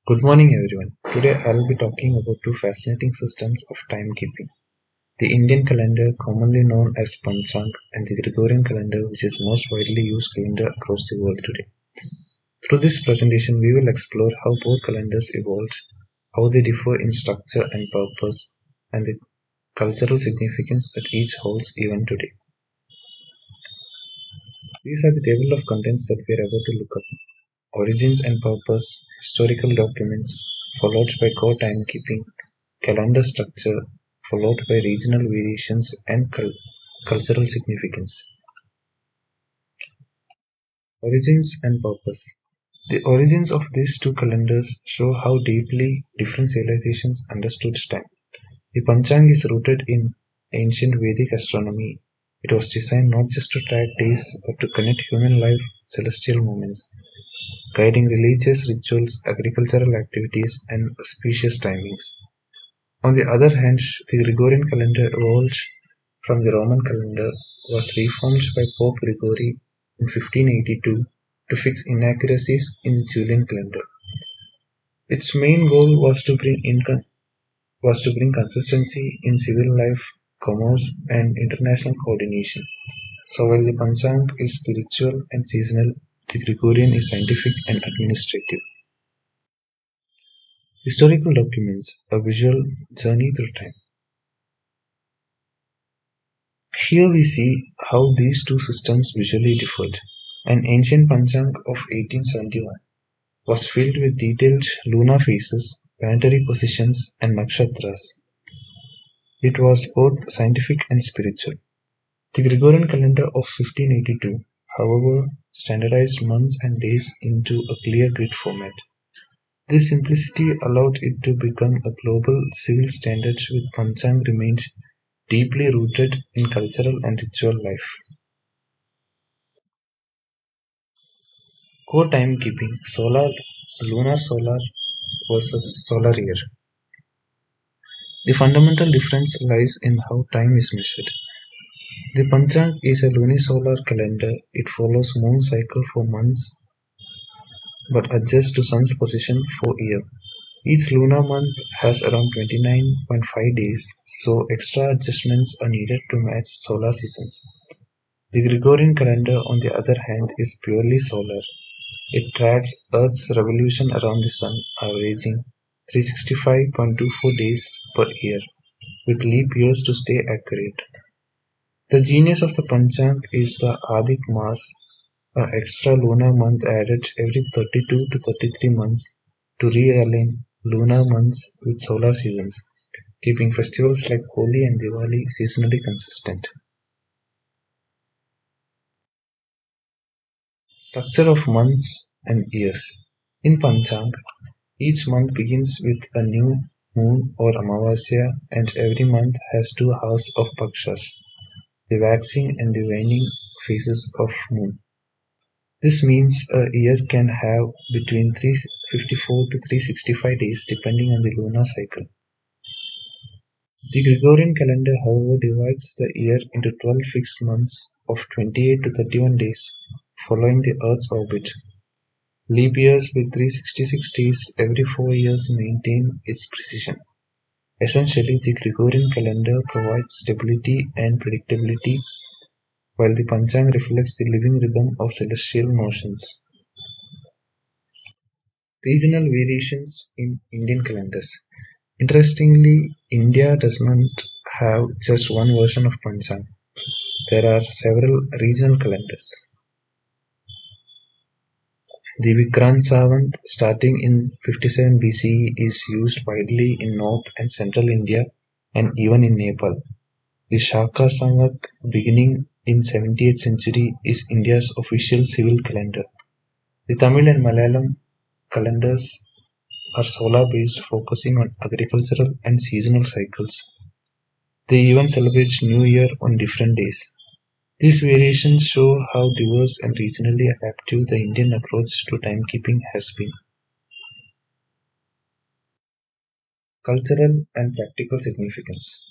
Good morning, everyone. Today I'll be talking about two fascinating systems of timekeeping: the Indian calendar, commonly known as Panchang, and the Gregorian calendar, which is most widely used calendar across the world today. Through this presentation, we will explore how both calendars evolved, how they differ in structure and purpose, and the cultural significance that each holds even today. These are the table of contents that we are about to look up: origins and purpose, historical documents, followed by core timekeeping, calendar structure, followed by regional variations and cultural significance. Origins and purpose. The origins of these two calendars show how deeply different civilizations understood time. The Panchang is rooted in ancient Vedic astronomy. It was designed not just to track days but to connect human life with celestial movements, guiding religious rituals, agricultural activities, and auspicious timings. On the other hand, the Gregorian calendar evolved from the Roman calendar, was reformed by Pope Gregory in 1582 to fix inaccuracies in the Julian calendar. Its main goal was to bring consistency in civil life, commerce, and international coordination. So while the Panchang is spiritual and seasonal, the Gregorian is scientific and administrative. Historical documents: a visual journey through time. Here we see how these two systems visually differed. An ancient Panchang of 1871 was filled with detailed lunar phases, planetary positions, and nakshatras. It was both scientific and spiritual. The Gregorian calendar of 1582, however, standardized months and days into a clear grid format. This simplicity allowed it to become a global civil standard, with Panchang remained deeply rooted in cultural and ritual life. Core timekeeping: lunar solar versus solar year. The fundamental difference lies in how time is measured. The Panchang is a lunisolar calendar. It follows moon cycle for months but adjusts to sun's position for year. Each lunar month has around 29.5 days, so extra adjustments are needed to match solar seasons. The Gregorian calendar, on the other hand, is purely solar. It tracks Earth's revolution around the Sun, averaging 365.24 days per year, with leap years to stay accurate. The genius of the Panchang is the Adhik Maas, an extra lunar month added every 32 to 33 months to realign lunar months with solar seasons, keeping festivals like Holi and Diwali seasonally consistent. Structure of months and years. In Panchang, each month begins with a new moon or Amavasya, and every month has two halves of Pakshas, the waxing and the waning phases of moon. This means a year can have between 354 to 365 days depending on the lunar cycle. The Gregorian calendar, however, divides the year into 12 fixed months of 28 to 31 days following the Earth's orbit. Leap years with 366 days every 4 years maintain its precision. Essentially, the Gregorian calendar provides stability and predictability, while the Panchang reflects the living rhythm of celestial motions. Regional variations in Indian calendars. Interestingly, India does not have just one version of Panchang. There are several regional calendars. The Vikrant Savant, starting in 57 BCE, is used widely in North and Central India and even in Nepal. The Shaka Samvat, beginning in 17th century, is India's official civil calendar. The Tamil and Malayalam calendars are solar-based, focusing on agricultural and seasonal cycles. They even celebrate New Year on different days. These variations show how diverse and regionally adaptive the Indian approach to timekeeping has been. Cultural and practical significance.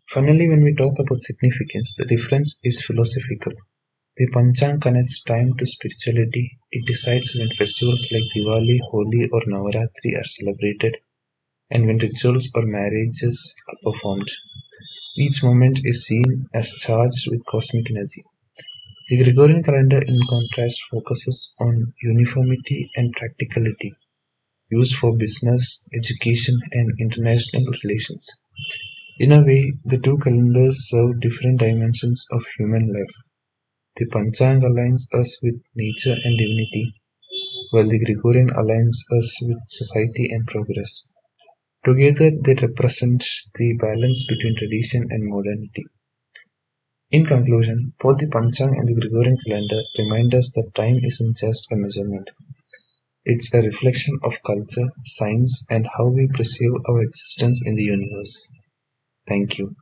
Finally, when we talk about significance, the difference is philosophical. The Panchang connects time to spirituality, It decides when festivals like Diwali, Holi, or Navaratri are celebrated and when rituals or marriages are performed. Each moment is seen as charged with cosmic energy. The Gregorian calendar, in contrast, focuses on uniformity and practicality, used for business, education, and international relations. In a way, the two calendars serve different dimensions of human life. The Panchang aligns us with nature and divinity, while the Gregorian aligns us with society and progress. Together, they represent the balance between tradition and modernity. In conclusion, both the Panchang and the Gregorian calendar remind us that time isn't just a measurement. It's a reflection of culture, science, and how we perceive our existence in the universe. Thank you.